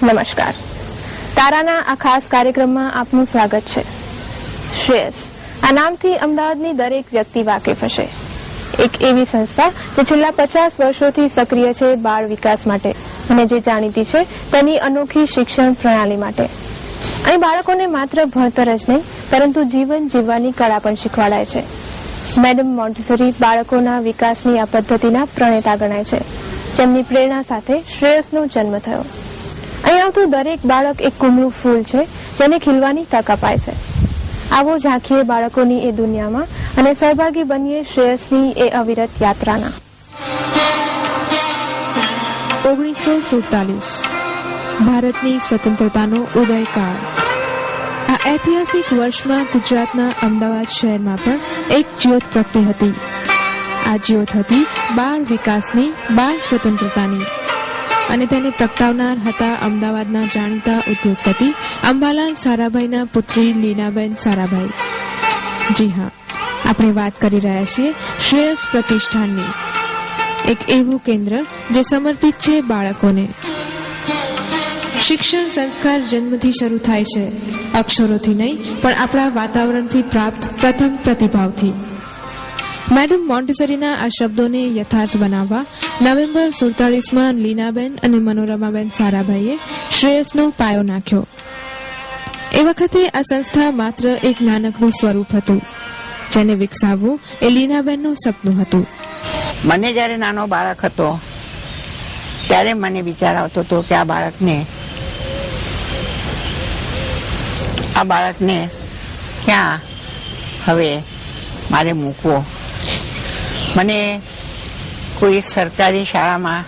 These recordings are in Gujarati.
નમસ્કાર. તારાના આ ખાસ કાર્યક્રમમાં આપનું સ્વાગત છે. શ્રેયસ આ નામથી અમદાવાદની દરેક વ્યક્તિ વાકેફ હશે. એક એવી સંસ્થા જે છેલ્લા 50 વર્ષોથી સક્રિય છે બાળ વિકાસ માટે અને જે જાણીતી છે તેની અનોખી શિક્ષણ પ્રણાલી માટે. અહીં બાળકોને માત્ર ભણતર જ નહીં પરંતુ જીવન જીવવાની કળા પણ શીખવાડાય છે. મેડમ મોન્ટેસરી બાળકોના વિકાસની આ પદ્ધતિના પ્રણેતા ગણાય છે, જેમની પ્રેરણા સાથે શ્રેયસનો જન્મ થયો. અહીં આવતું દરેક બાળક એક કુમળું ફૂલ છે જેને ખીલવાની તક અપાય છે. આવો ઝાંખીએ બાળકોની એ દુનિયામાં અને સહભાગી બનીએ શ્રેયસની એ અવિરત યાત્રાના. 1947 ભારતની સ્વતંત્રતાનો ઉદયકાળ. આ ઐતિહાસિક વર્ષમાં ગુજરાતના અમદાવાદ શહેરમાં પણ એક જ્યોત પ્રગટી હતી. આ જ્યોત હતી બાળ વિકાસની, બાળ સ્વતંત્રતાની, અને તેને પ્રગટાવનાર હતા અમદાવાદના જાણીતા ઉદ્યોગપતિ અંબાલાલ સારાભાઈના પુત્રી લીનાબેન સારાભાઈ. જી હા, આપણે વાત કરી રહ્યા છીએ શ્રેયસ પ્રતિષ્ઠાનની, એક એવું કેન્દ્ર જે સમર્પિત છે બાળકોને. શિક્ષણ સંસ્કાર જન્મથી શરૂ થાય છે, અક્ષરોથી નહીં પણ આપણા વાતાવરણથી પ્રાપ્ત પ્રથમ પ્રતિભાવથી. મેડમ મોન્ટેસરીના આ શબ્દોને યથાર્થ બનાવવા નવેમ્બર 47માં લીનાબેન અને મનોરમાબેન સારાભાઈએ શ્રેયસનો પાયો નાખ્યો. એ વખતે આ સંસ્થા માત્ર એક નાનકડું સ્વરૂપ હતું, જેને વિકસાવવું એ લીનાબેનનું સપનું હતું. મને જ્યારે નાનો બાળક હતો ત્યારે મને વિચાર આવતો હતો કે આ બાળકને ક્યાં હવે મારે મૂકવો. મને કોઈ સરકારી શાળામાં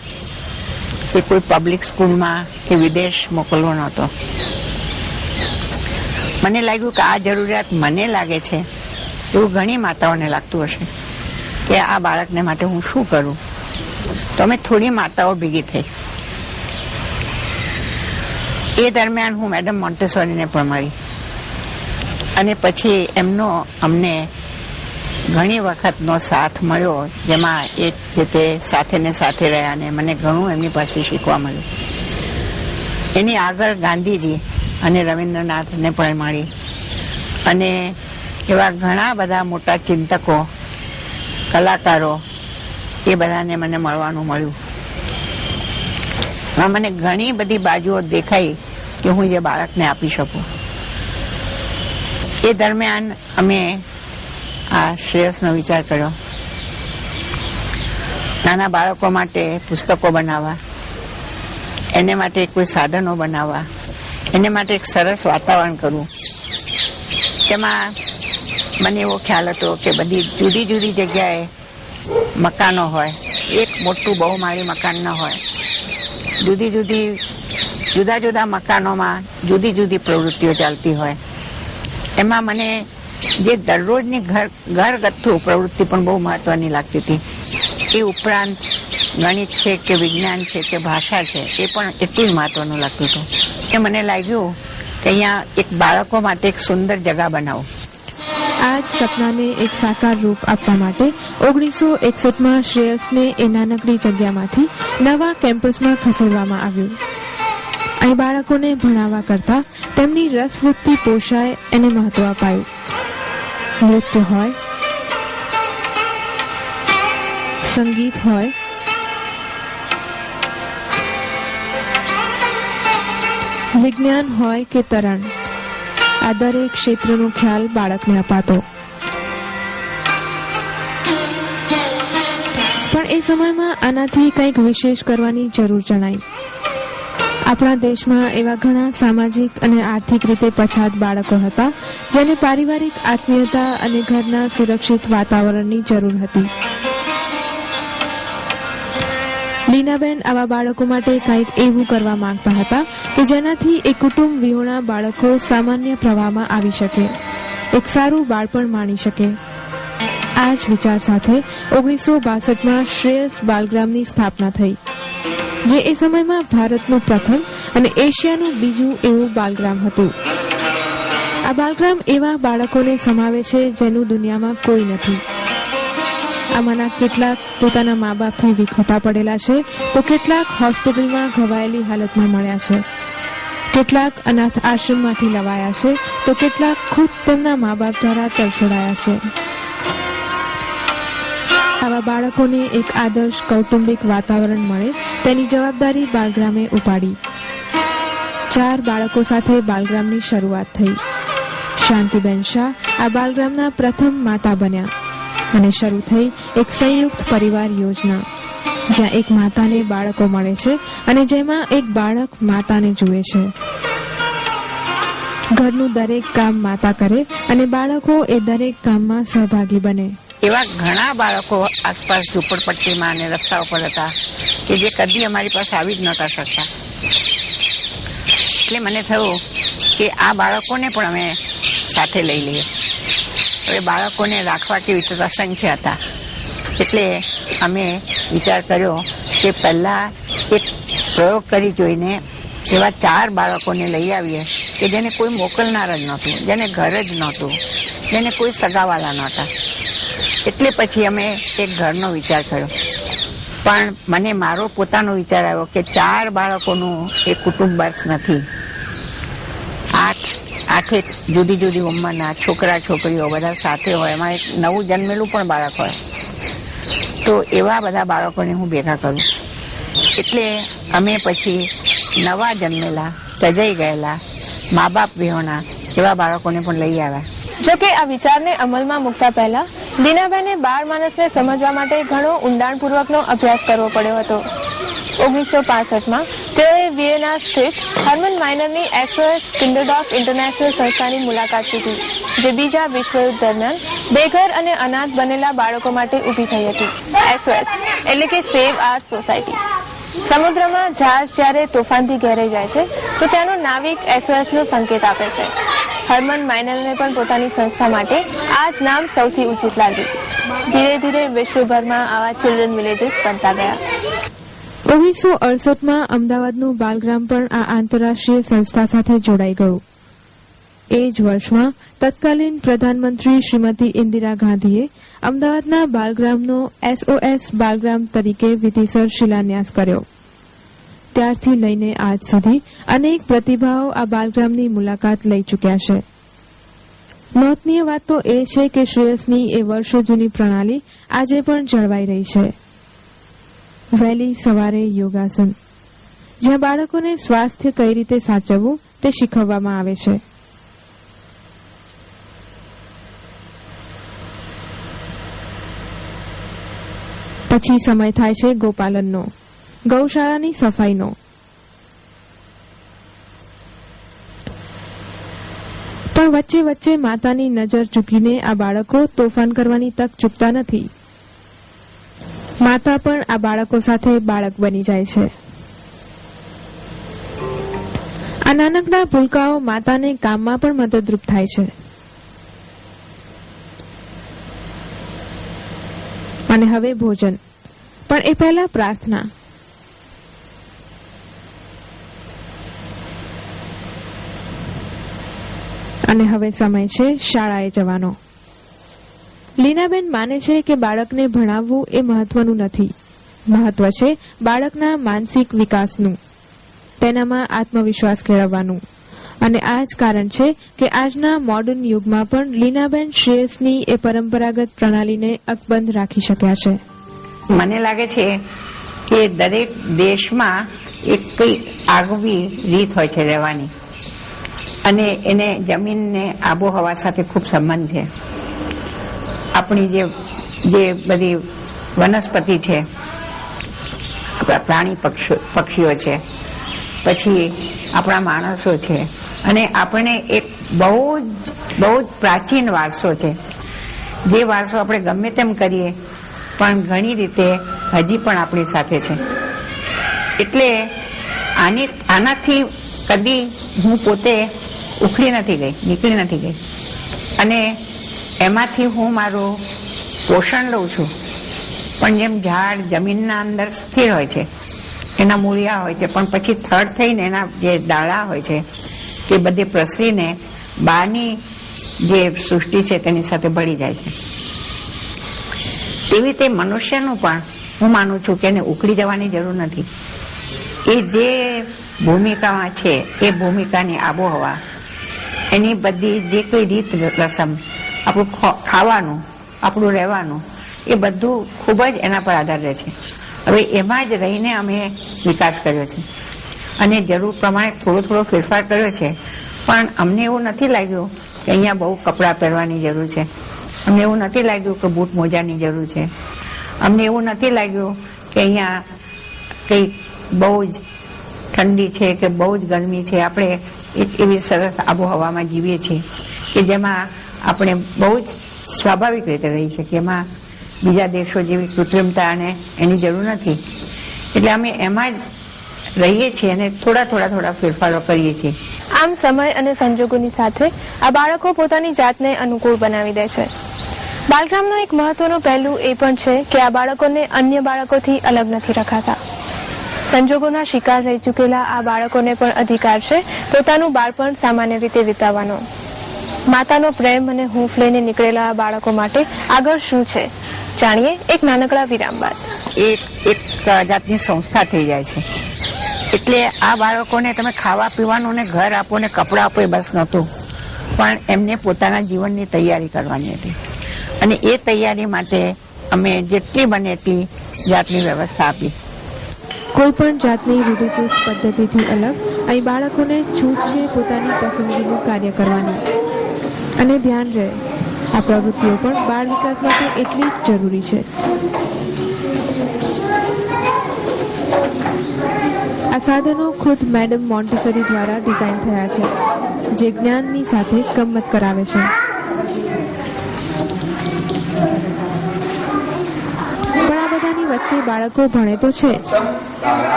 કે કોઈ પબ્લિક સ્કૂલમાં કે વિદેશ મોકલવો નહોતો. મને લાગ્યું કે આ જરૂરિયાત મને લાગે છે એવું ઘણી માતાઓને લાગતું હશે કે આ બાળકને માટે હું શું કરું. તો અમે થોડી માતાઓ ભેગી થઈ. એ દરમિયાન હું મેડમ મોન્ટેસરીને પણ મળી અને પછી એમનો અમને ઘણી વખતનો સાથ મળ્યો, જેમાં એક જે તે સાથે ને સાથે રહ્યા અને મને ઘણું એમની પાસેથી શીખવા મળ્યું. એની આગળ ગાંધીજી અને રવિન્દ્રનાથને પણ મળી અને એવા ઘણા બધા મોટા ચિંતકો, કલાકારો, એ બધાને મને મળવાનું મળ્યું. મને ઘણી બધી બાજુઓ દેખાઈ કે હું એ બાળકને આપી શકું. એ દરમિયાન અમે આ શ્રેયસનો વિચાર કર્યો. નાના બાળકો માટે પુસ્તકો બનાવવા, એને માટે કોઈ સાધનો બનાવવા, એને માટે એક સરસ વાતાવરણ કરવું. તેમાં મને એવો ખ્યાલ હતો કે બધી જુદી જુદી જગ્યાએ મકાનો હોય, એક મોટું બહુમાળી મકાન ન હોય, જુદા જુદા મકાનોમાં જુદી જુદી પ્રવૃત્તિઓ ચાલતી હોય. એમાં મને જે દરરોજની ઘરગથ્થુ પ્રવૃત્તિ પણ બહુ મહત્વની લાગતી હતી. એ ઉપરાંત ગણિત છે કે વિજ્ઞાન છે કે ભાષા છે, એ પણ એટલું જ મહત્વનું લાગતું હતું કે મને લાગ્યું કે અહીંયા એક બાળકો માટે એક સુંદર જગા બનાવું. આ જ સપનાને એક સાકાર રૂપ આપવા માટે 1961માં શ્રેયસને એ નાનકડી જગ્યામાંથી નવા કેમ્પસમાં ખસેડવામાં આવ્યું. અહીં બાળકોને ભણાવવા કરતા તેમની રસવૃત્તિ પોષાય એને મહત્વ અપાયું. નૃત્ય હોય, સંગીત હોય, વિજ્ઞાન હોય કે તરણ, આ દરેક ક્ષેત્રનો ખ્યાલ બાળકને અપાતો. પણ એ સમયમાં આનાથી કંઈક વિશેષ કરવાની જરૂર જણાઈ. આપણા દેશમાં એવા ઘણા સામાજિક અને આર્થિક રીતે પછાત બાળકો હતા જેને પારિવારિક આત્મીયતા અને ઘરના સુરક્ષિત વાતાવરણની જરૂર હતી. લીનાબેન આવા બાળકો માટે કંઈક એવું કરવા માંગતા હતા કે જેનાથી એક કુટુંબ વિહોણા બાળકો સામાન્ય પ્રવાહમાં આવી શકે, એક સારું બાળપણ માણી શકે. આ જ વિચાર સાથે 1962માં શ્રેયસ બાલગ્રામની સ્થાપના થઈ, જે એ સમયમાં ભારતનું પ્રથમ અને એશિયાનું બીજું એવું બાલગ્રામ હતું. આ બાલગ્રામ એવા બાળકોને સમાવે છે જેનું દુનિયામાં કોઈ નથી. આમાંના કેટલાક પોતાના મા બાપથી વિખોટા પડેલા છે તો કેટલાક હોસ્પિટલમાં ઘવાયેલી હાલતમાં મળ્યા છે. કેટલાક અનાથ આશ્રમમાંથી લવાયા છે તો કેટલાક ખુદ તેમના મા બાપ દ્વારા તરછોડાયા છે. આવા બાળકોને એક આદર્શ કૌટુંબિક વાતાવરણ મળે તેની જવાબદારી બાલગ્રામે ઉપાડી. 4 બાળકો સાથે બાલગ્રામની શરૂઆત થઈ. શાંતિબેન શાહ આ બાલગ્રામના પ્રથમ માતા બન્યા અને શરૂ થઈ એક સંયુક્ત પરિવાર યોજના, જ્યાં એક માતાને બાળકો મળે છે અને જેમાં એક બાળક માતાને જુએ છે. ઘરનું દરેક કામ માતા કરે અને બાળકો એ દરેક કામમાં સહભાગી બને. એવા ઘણા બાળકો આસપાસ ઝૂંપડપટ્ટીમાં અને રસ્તા ઉપર હતા કે જે કદી અમારી પાસે આવી જ નહોતા શકતા. એટલે મને થયું કે આ બાળકોને પણ અમે સાથે લઈ લઈએ. હવે બાળકોને રાખવા કેવી રીતે અસંખ્ય હતા, એટલે અમે વિચાર કર્યો કે પહેલા એક પ્રયોગ કરી જોઈને એવા 4 બાળકોને લઈ આવીએ કે જેને કોઈ મોકલનાર જ નહોતું, જેને ઘર જ નહોતું, જેને કોઈ સગાવાલા નહોતા. એટલે પછી અમે એક ઘરનો વિચાર કર્યો. પણ મને મારો પોતાનો વિચાર આવ્યો કે 4 બાળકોનું એક કુટુંબ બસ નથી. 8 જુદી જુદી ઉંમરના છોકરા છોકરીઓ બધા સાથે હોય, એમાં એક નવું જન્મેલું પણ બાળક હોય, તો એવા બધા બાળકોને હું ભેગા કરું. એટલે અમે પછી નવા જન્મેલા, તજાઈ ગયેલા, મા બાપ વિહોણા એવા બાળકોને પણ લઈ આવ્યા. જોકે આ વિચારને અમલમાં મૂકતા પહેલા લીનાબેને બાળ માનસને સમજવા માટે ઘણો ઊંડાણપૂર્વકનો અભ્યાસ કરવો પડ્યો હતો. 1965માં તેઓએ વિયેના સ્થિત હર્મન માઇનરની SOS કિન્ડરડોગ ઇન્ટરનેશનલ સંસ્થાની મુલાકાત લીધી, જે બીજા વિશ્વયુદ્ધ દરમિયાન બેઘર અને અનાથ બનેલા બાળકો માટે ઊભી થઈ હતી. SOS એટલે કે સેવ આર સોસાયટી. સમુદ્રમાં જહાજ જ્યારે તોફાનથી ઘેરાઈ જાય છે તો ત્યાંનો નાવિક SOS નો સંકેત આપે છે. હર્મન માઇનરને પણ પોતાની સંસ્થા માટે આ જ નામ સૌથી ઉચિત લાગ્યું. ધીરે ધીરે વિશ્વભરમાં આવા ચિલ્ડ્રન વિલેજીસ બનતા ગયા. 1968માં અમદાવાદનું બાલગ્રામ પણ આ આંતરરાષ્ટ્રીય સંસ્થા સાથે જોડાઈ ગયું. એ જ વર્ષમાં તત્કાલીન પ્રધાનમંત્રી શ્રીમતી ઇન્દિરા ગાંધીએ અમદાવાદના બાલગ્રામનો SOS બાલગ્રામ તરીકે વિધિસર શિલાન્યાસ કર્યો. ત્યારથી લઈને આજ સુધી અનેક પ્રતિભાઓ આ બાલગ્રામની મુલાકાત લઈ ચૂક્યા છે. નોંધનીય વાત તો એ છે કે શ્રેયસની એ વર્ષો જૂની પ્રણાલી આજે પણ જળવાઈ રહી છે. વહેલી સવારે યોગાસન, જ્યાં બાળકોને સ્વાસ્થ્ય કઈ રીતે સાચવવું તે શીખવવામાં આવે છે. પછી સમય થાય છે ગોપાલનનો, ગૌશાળાની સફાઈનો. પણ વચ્ચે વચ્ચે માતાની નજર ચૂકીને આ બાળકો તોફાન કરવાની તક ચૂકતા નથી. માતા પણ આ બાળકો સાથે બાળક બની જાય છે. આ નાનકડા ભૂલકાઓ માતાને કામમાં પણ મદદરૂપ થાય છે. અને હવે ભોજન, પણ એ પહેલા પ્રાર્થના. અને હવે સમય છે શાળાએ જવાનો. લીનાબેન માને છે કે બાળકને ભણાવવું એ મહત્વનું નથી. મહત્વ છે બાળકના માનસિક વિકાસનું, તેનામાં આત્મવિશ્વાસ કેળવવાનું. અને આ જ કારણ છે કે આજના મોડર્ન યુગમાં પણ લીનાબેન શ્રેયસની એ પરંપરાગત પ્રણાલીને અકબંધ રાખી શક્યા છે. મને લાગે છે કે દરેક દેશમાં એક કઈ આગવી રીત હોય છે રહેવાની, અને એને જમીનને આબોહવા સાથે ખૂબ સંબંધ છે. આપણી જે બધી વનસ્પતિ છે, પ્રાણી પક્ષીઓ છે, પછી આપણા માણસો છે, અને આપણે એક બહુ જ પ્રાચીન વારસો છે. જે વારસો આપણે ગમે તેમ કરીએ પણ ઘણી રીતે હજી પણ આપણી સાથે છે. એટલે આનાથી કદી હું પોતે ઉખડી નથી ગઈ, નીકળી નથી ગઈ, અને એમાંથી હું મારું પોષણ લઉં છું. પણ જેમ ઝાડ જમીનના અંદર સ્થિર હોય છે, એના મૂળિયા હોય છે, પણ પછી થડ થઈને એના જે ડાળા હોય છે તે બધે પ્રસરીને બહારની જે સૃષ્ટિ છે તેની સાથે ભળી જાય છે. તેવી રીતે મનુષ્યનું પણ હું માનું છું કે એને ઉખડી જવાની જરૂર નથી. એ જે ભૂમિકામાં છે એ ભૂમિકાની આબોહવા, એની બધી જે કોઈ રીત રસમ, આપણું ખાવાનું, આપણું રહેવાનું, એ બધું ખૂબ જ એના પર આધાર રહે છે. હવે એમાં જ રહીને અમે વિકાસ કર્યો છે અને જરૂર પ્રમાણે થોડો થોડો ફેરફાર કર્યો છે. પણ અમને એવું નથી લાગ્યું કે અહીંયા બહુ કપડાં પહેરવાની જરૂર છે, અમને એવું નથી લાગ્યું કે બૂટ મોજાની જરૂર છે, અમને એવું નથી લાગ્યું કે અહીંયા કંઈ બહુ જ ઠંડી છે કે બહુ જ ગરમી છે. આપણે એક એવી સરસ આબોહવામાં જીવીએ છીએ કે જેમાં આપણે બહુ જ સ્વાભાવિક રીતે રહી શકીએ, એમાં બીજા દેશો જેવી કૃત્રિમતા અને એની જરૂર નથી. એટલે અમે એમાં જ રહીએ છીએ અને થોડા ફેરફારો કરીએ છીએ. આમ સમય અને સંજોગોની સાથે આ બાળકો પોતાની જાતને અનુકૂળ બનાવી દે છે. બાલગ્રામનો એક મહત્વનો પહેલું એ પણ છે કે આ બાળકોને અન્ય બાળકોથી અલગ નથી રખાતા. સંજોગોના શિકાર રહી ચૂકેલા આ બાળકોને પણ અધિકાર છે પોતાનું બાળપણ સામાન્ય રીતે વિતાવવાનો. માતાનો પ્રેમ અને હૂંફ લઈને નીકળેલા આ બાળકો માટે આગળ શું છે, જાણીએ એક નાનકડા વિરામ બાદ. એક જાતની સંસ્થા થઈ જાય છે. એટલે આ બાળકોને તમે ખાવા પીવાનું ને ઘર આપો ને કપડાં આપો એ બસ નહોતું, પણ એમને પોતાના જીવનની તૈયારી કરવાની હતી. અને એ તૈયારી માટે અમે જેટલી બને એટલી જાતની વ્યવસ્થા આપી. કોઈ પણ જાતની રૂઢિચુસ્ત પદ્ધતિથી અલગ અહીં બાળકોને છૂટ છે પોતાની પસંદગીનું કાર્ય કરવાની. અને ધ્યાન રહે, આ પ્રવૃત્તિઓ પણ બાળ વિકાસ માટે એટલી જ જરૂરી છે. આ સાધનો ખુદ મેડમ મોન્ટેસરી દ્વારા ડિઝાઇન થયા છે, જે જ્ઞાનની સાથે ગમ્મત કરાવે છે. પણ આ બધાની વચ્ચે બાળકો ભણે તો છે જ.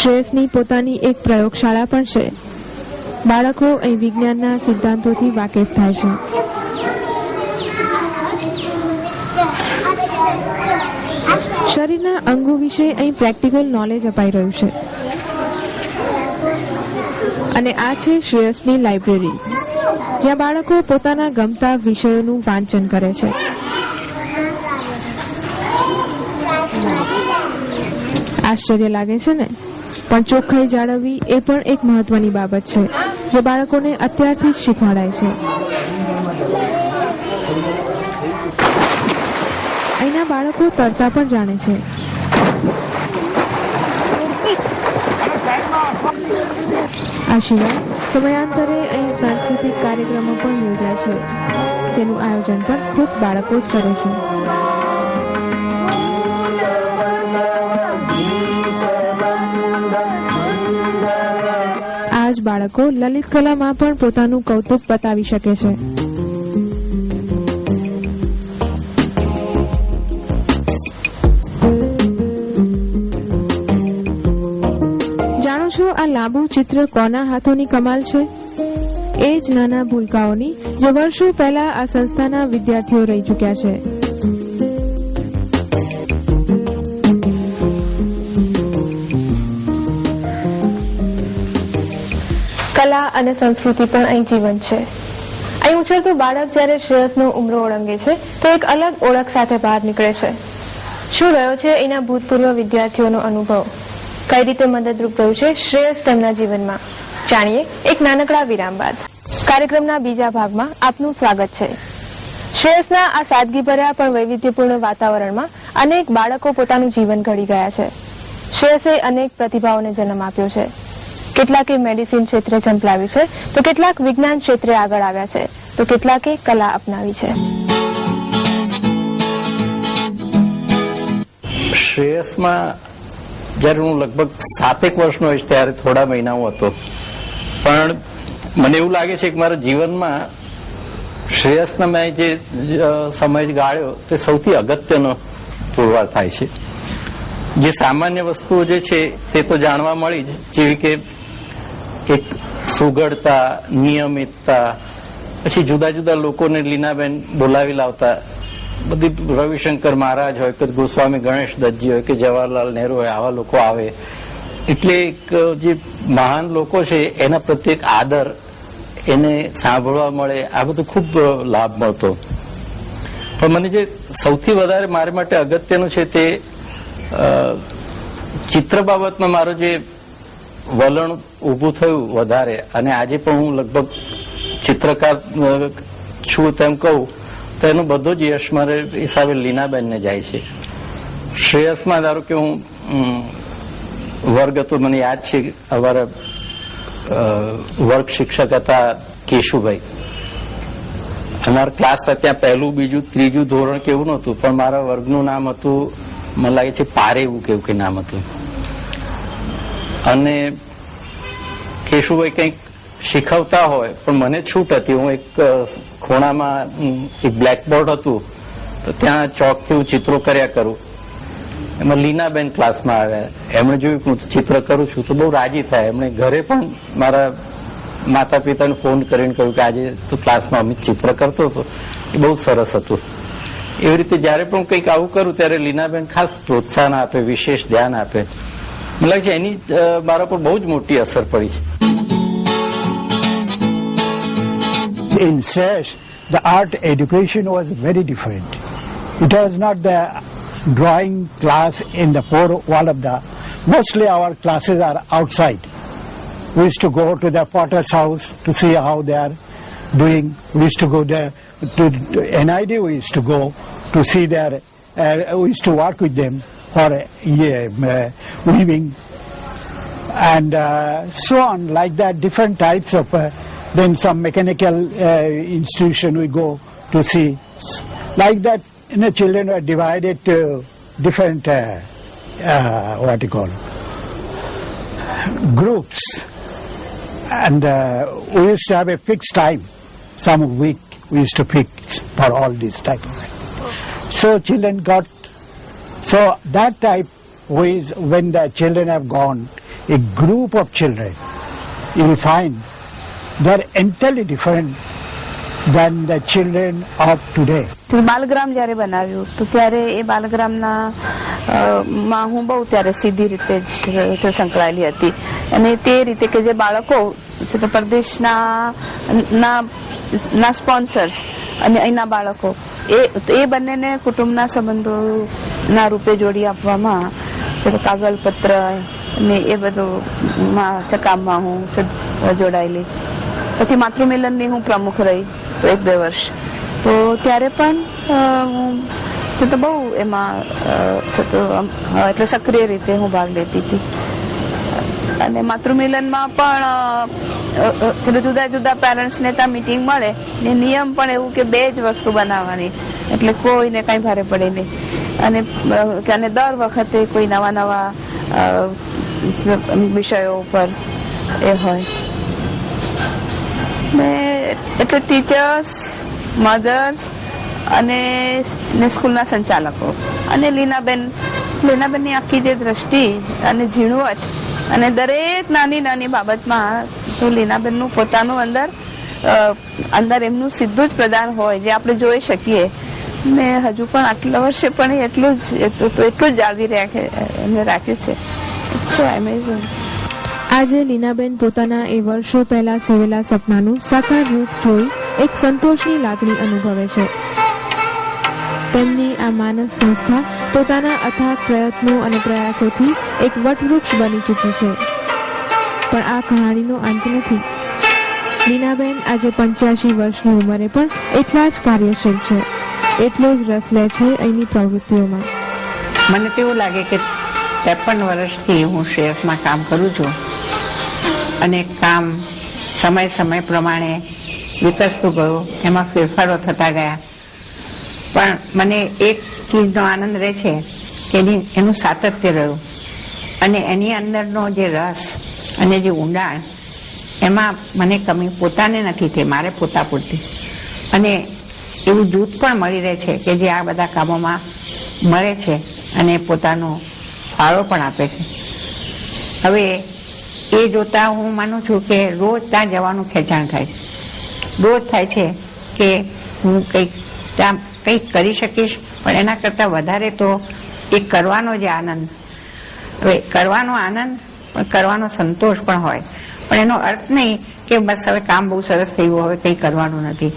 શ્રેયસની પોતાની એક પ્રયોગશાળા પણ છે. બાળકો અહીં વિજ્ઞાનના સિદ્ધાંતોથી વાકેફ થાય છે. શરીરના અંગો વિશે અહીં પ્રેક્ટિકલ નોલેજ અપાઈ રહ્યું છે. અને આ છે શ્રેયસની લાઇબ્રેરી, જ્યાં બાળકો પોતાના ગમતા વિષયોનું વાંચન કરે છે. આશ્ચર્ય લાગે છે ને? પણ ચોખ્ખાઈ જાળવવી એ પણ એક મહત્વની બાબત છે, જે બાળકોને અત્યારથી જ શીખવાડાય છે. અહીંના બાળકો તરતા પણ જાણે છે. આ સિવાય સમયાંતરે અહીં સાંસ્કૃતિક કાર્યક્રમો પણ યોજાય છે, જેનું આયોજન પણ ખુદ બાળકો જ કરે છે. આ જ બાળકો લલિત કલામાં પણ પોતાનું કૌતુક બતાવી શકે છે. જાણો છો આ લાંબુ ચિત્ર કોના હાથોની કમાલ છે? એ જ નાના ભૂલકાઓની, જે વર્ષો પહેલા આ સંસ્થાના વિદ્યાર્થીઓ રહી ચૂક્યા છે. કલા અને સંસ્કૃતિ પણ અહીં જીવંત છે. અહીં ઉછળતું બાળક જ્યારે શ્રેયસનો ઉમરો ઓળંગે છે તો એક અલગ ઓળખ સાથે બહાર નીકળે છે. શું રહ્યો છે એના ભૂતપૂર્વ વિદ્યાર્થીઓનો અનુભવ? કઈ રીતે મદદરૂપ રહ્યું છે શ્રેયસ તેમના જીવનમાં? જાણીએ એક નાનકડા વિરામ બાદ. કાર્યક્રમના બીજા ભાગમાં આપનું સ્વાગત છે. શ્રેયસના આ સાદગીભર્યા પણ વૈવિધ્યપૂર્ણ વાતાવરણમાં અનેક બાળકો પોતાનું જીવન ઘડી ગયા છે. શ્રેયસે અનેક પ્રતિભાઓને જન્મ આપ્યો છે. કેટલાકે મેડિસિન ક્ષેત્રે ઝંપલાવ્યું છે, તો કેટલાક વિજ્ઞાન ક્ષેત્રે આગળ આવ્યા છે, તો કેટલાકે કલા અપનાવી છે. શ્રેયસમાં જ્યારે હું લગભગ 7 વર્ષનો હોઈશ ત્યારે થોડા મહિના હું હતો, પણ મને એવું લાગે છે કે મારા જીવનમાં શ્રેયસના મેં જે સમય ગાળ્યો તે સૌથી અગત્યનો પુરવાર થાય છે. જે સામાન્ય વસ્તુઓ જે છે તે તો જાણવા મળી જ, જેવી કે એક સુઘડતા, નિયમિતતા, પછી જુદા જુદા લોકોને લીનાબેન બોલાવી લાવતા, બધી રવિશંકર મહારાજ હોય કે ગોસ્વામી ગણેશ દત્તજી હોય કે જવાહરલાલ નહેરુ હોય, આવા લોકો આવે એટલે એક જે મહાન લોકો છે એના પ્રત્યે એક આદર, એને સાંભળવા મળે, આ બધું ખૂબ લાભ મળતો. પણ મને જે સૌથી વધારે મારા માટે અગત્યનું છે તે ચિત્ર બાબતમાં મારો જે વલણ ઊભું થયું વધારે, અને આજે પણ હું લગભગ ચિત્રકાર છું તેમ કહું તો એનો બધો જ યશ મારે હિસાબે લીનાબેનને જાય છે. શ્રેયસમાં ધારો કે હું વર્ગ હતો, મને યાદ છે અમારા વર્ગ શિક્ષક હતા કેશુભાઈ. અમારા ક્લાસ હતા ત્યાં પહેલું, બીજું, ત્રીજું ધોરણ કેવું નહોતું, પણ મારા વર્ગનું નામ હતું, મને લાગે છે પારે એવું કેવું કે નામ હતું. અને કેશુભાઈ કંઈક શીખવતા હોય પણ મને છૂટ હતી. હું એક ખૂણામાં એક બ્લેકબોર્ડ હતું તો ત્યાં ચોકથી હું ચિત્રો કર્યા કરું. એમાં લીનાબેન ક્લાસમાં આવ્યા. એમણે જોયું કે હું ચિત્ર કરું છું તો બહુ રાજી થાય. એમણે ઘરે પણ મારા માતા પિતાને ફોન કરીને કહ્યું કે આજે તો ક્લાસમાં અમિત ચિત્ર કરતો હતો, એ બહુ સરસ હતું. એવી રીતે જયારે પણ કંઈક આવું કરું ત્યારે લીનાબેન ખાસ પ્રોત્સાહન આપે, વિશેષ ધ્યાન આપે. મને લાગે છે એની મારા પર બહુ જ મોટી અસર પડી છે. In SES, the art education was very different. It was not the drawing class in the four wall of the. Mostly our classes are outside. We used to go to the potter's house to see how they are doing. We used to go there to NID. We used to go to see their. We used to work with them for weaving and so on, like that. Different types of. Then some mechanical institution we go to see. Like that, children were divided to different, groups. And we used to have a fixed time. Some week we used to fix for all these type of things. So children got, so that type is when the children have gone, a group of children, you will find they are entirely different than the children of today. બાલગ્રામ જયારે બનાવ્યું તો ત્યારે એ બાલગ્રામના માં હું બહુ ત્યારે સીધી રીતે જ સંકળાયેલી હતી. અને તે રીતે કે જે બાળકો પ્રદેશના સ્પોન્સર્સ અને અહીંના બાળકો એ બંનેને કુટુંબના સંબંધોના રૂપે જોડી આપવામાં કાગળપત્ર અને એ બધું કામમાં હું જોડાયેલી. પછી માતૃમિલનની હું પ્રમુખ રહી તો 1-2 વર્ષ. તો ત્યારે પણ હું બહુ એમાં એટલે સક્રિય રીતે હું ભાગ લેતી હતી. અને માતૃમિલનમાં પણ જુદા જુદા પેરેન્ટ્સને ત્યાં મીટિંગ મળે ને નિયમ પણ એવું કે 2 જ વસ્તુ બનાવવાની, એટલે કોઈને કઈ ભારે પડે નહીં. અને દર વખતે કોઈ નવા વિષયો ઉપર એ હોય. એટલે ટીચર્સ, મધર્સ અને સ્કૂલના સંચાલકો અને લીનાબેનની આખી જે દ્રષ્ટિ અને ઝીણવટ અને દરેક નાની નાની બાબતમાં તો લીનાબેનનું પોતાનું અંદર એમનું સીધું જ પ્રદાન હોય જે આપણે જોઈ શકીએ. ને હજુ પણ આટલા વર્ષે પણ એટલું જ જાળવી રાખ્યું છે. It's so amazing. આજે લીનાબેન પોતાના એ વર્ષો પહેલા સોવેલા સપનાનું સાકાર રૂપ જોઈ એક સંતોષની લાગણી અનુભવે છે. તેમની આ માનસ સંસ્થા પોતાના અથાગ પ્રયત્નો અને પ્રયાસોથી એક વટવૃક્ષ બની ચૂકી છે. પણ આ કહાણીનો અંત નથી. લીનાબેન આજે 85 વર્ષની ઉંમરે પણ એટલા જ કાર્યશીલ છે, એટલો જ રસ લે છે અહીંની પ્રવૃત્તિઓમાં. મને તો એવું લાગે કે 53 વર્ષથી હું શ્રેયસમાં કામ કરું છું અને કામ સમય પ્રમાણે વિકસતું ગયું, એમાં ફેરફારો થતા ગયા. પણ મને એક ચીજનો આનંદ રહે છે કે એનું સાતત્ય રહ્યું અને એની અંદરનો જે રસ અને જે ઊંડાણ, એમાં મને કમી પોતાને નથી થઈ, મારે પોતા પૂરતી. અને એવું જૂથ પણ મળી રહે છે કે જે આ બધા કામોમાં મળે છે અને પોતાનો ફાળો પણ આપે છે. હવે એ જોતા હું માનું છું કે રોજ ત્યાં જવાનું ખેંચાણ થાય છે. રોજ થાય છે કે હું ત્યાં કંઈક કરી શકીશ, પણ એના કરતા વધારે તો એ કરવાનો જે આનંદ, હવે કરવાનો આનંદ પણ કરવાનો સંતોષ પણ હોય. પણ એનો અર્થ નહીં કે બસ હવે કામ બહુ સરસ થયું, હવે કંઈ કરવાનું નથી.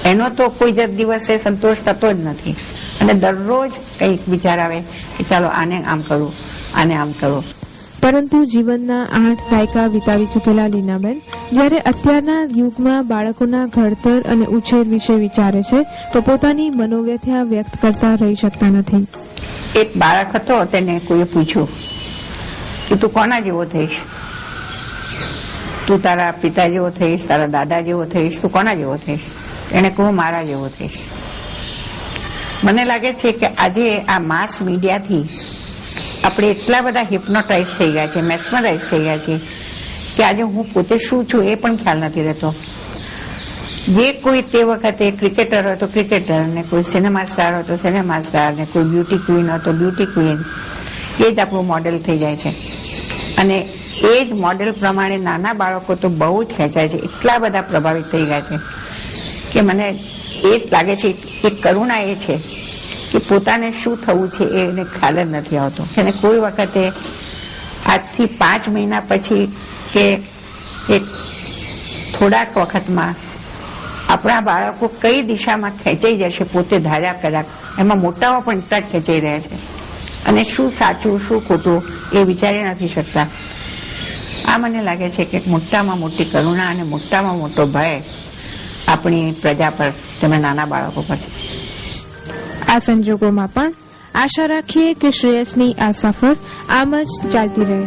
એનો તો કોઈ જ દિવસે સંતોષ થતો જ નથી. અને દરરોજ કંઈક વિચાર આવે કે ચાલો આને આમ કરું, આને આમ કરો. પરંતુ જીવનના 8 દાયકા વિતાવી ચૂકેલા લીનાબેન જ્યારે અત્યારના યુગમાં બાળકોના ઘડતર અને ઉછેર વિશે વિચારે છે તો પોતાની મનોવ્યથા વ્યક્ત કરતા રહી શકતા નથી. એક બાળક હતો, તેને કોઈએ પૂછ્યું કે તું કોના જેવો થઈશ, તું તારા પિતા જેવો થઈશ, તારા દાદા જેવો થઈશ, તું કોના જેવો થઈશ? એને કહું મારા જેવો થઈશ. મને લાગે છે કે આજે આ માસ મીડિયાથી આપણે એટલા બધા હિપ્નોટાઇઝ થઈ ગયા છે, મેસ્મરાઇઝ થઈ ગયા છે કે આજે હું પોતે શું છું એ પણ ખ્યાલ નથી રહેતો. જે કોઈ તે વખતે ક્રિકેટર હોય તો ક્રિકેટર, ને કોઈ સિનેમા સ્ટાર હોય તો સિનેમા સ્ટાર, ને કોઈ બ્યુટી ક્વીન હોય તો બ્યુટી ક્વીન, એ જ આપણું મોડેલ થઈ જાય છે. અને એ જ મોડેલ પ્રમાણે નાના બાળકો તો બહુ જ ખેંચાય છે, એટલા બધા પ્રભાવિત થઈ ગયા છે કે મને એ જ લાગે છે એક કરુણા એ છે કે પોતાને શું થવું છે એને ખ્યાલ જ નથી આવતો. અને કોઈ વખતે આજથી 5 મહિના પછી કે એક થોડાક વખતમાં આપણા બાળકો કઈ દિશામાં ખેંચાઈ જશે પોતે ધાર્યા કર્યા, એમાં મોટાઓ પણ એટલા જ ખેંચાઈ રહ્યા છે અને શું સાચું શું ખોટું એ વિચારી નથી શકતા. આ મને લાગે છે કે મોટામાં મોટી કરુણા અને મોટામાં મોટો ભય આપણી પ્રજા પર, તેમના નાના બાળકો પર છે. આ સંજોગોમાં પણ આશા રાખીએ કે શ્રેયસની આ સફર આમ જ ચાલતી રહે.